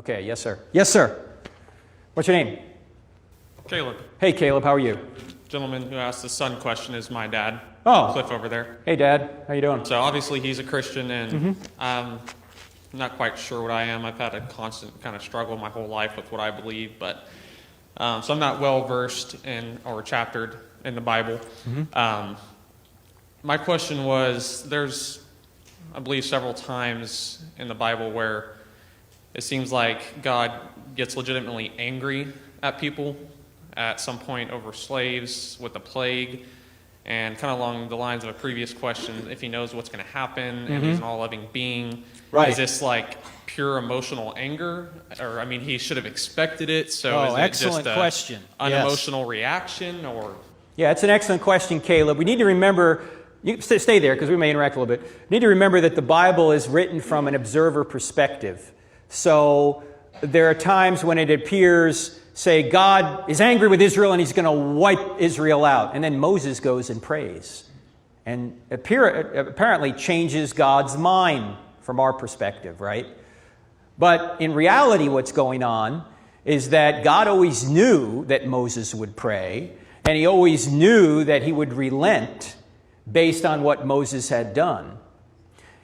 Okay, yes, sir. Yes, sir. What's your name? Caleb. Hey, Caleb, how are you? Gentleman who asked the son question is my dad. Oh. Cliff over there. Hey, Dad. How you doing? So obviously he's a Christian, and I'm not quite sure what I am. I've had a constant kind of struggle my whole life with what I believe, but so I'm not well versed in or chaptered in the Bible. My question was, there's, I believe, several times in the Bible where it seems like God gets legitimately angry at people at some point over slaves with the plague, and kind of along the lines of a previous question, if he knows what's going to happen and he's an all-loving being, Right. Is this like pure emotional anger? Or, I mean, he should have expected it, so is it excellent just a question. unemotional reaction, or? Yeah, it's an excellent question, Caleb. We need to remember, you stay there because we may interact a little bit. We need to remember that the Bible is written from an observer perspective. So there are times when it appears, say, God is angry with Israel and he's going to wipe Israel out. And then Moses goes and prays. And apparently changes God's mind from our perspective, right? But in reality, what's going on is that God always knew that Moses would pray, and he always knew that he would relent based on what Moses had done.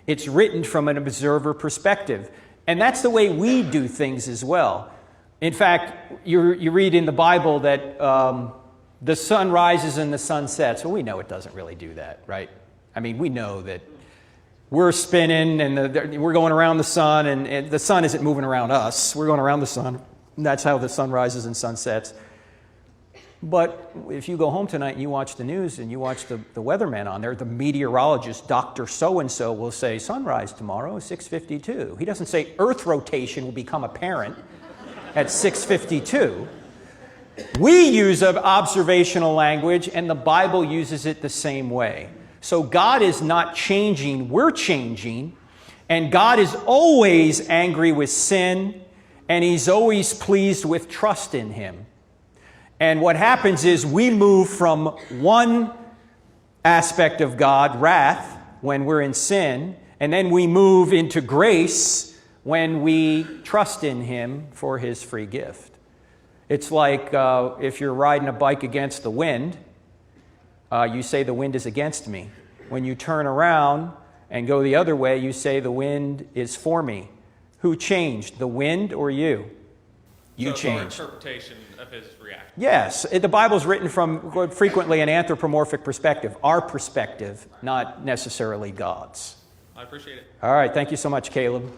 It's written from an observer perspective. And that's the way we do things as well. In fact, you read in the Bible that the sun rises and the sun sets. Well, we know it doesn't really do that, right? I mean, we know that we're spinning and we're going around the sun, and the sun isn't moving around us. We're going around the sun. And that's how the sun rises and sun sets. But if you go home tonight and you watch the news and you watch the weatherman on there, the meteorologist, Dr. So-and-so, will say sunrise tomorrow, 6:52. He doesn't say earth rotation will become apparent at 6:52. We use observational language, and the Bible uses it the same way. So God is not changing, we're changing, and God is always angry with sin, and he's always pleased with trust in him. And what happens is we move from one aspect of God, wrath, when we're in sin, and then we move into grace when we trust in him for his free gift. It's like if you're riding a bike against the wind, you say the wind is against me. When you turn around and go the other way, you say the wind is for me. Who changed, the wind or you? You changed. So our interpretation of his reaction. Yes, the Bible's written from frequently an anthropomorphic perspective, our perspective, not necessarily God's. I appreciate it. All right, thank you so much, Caleb.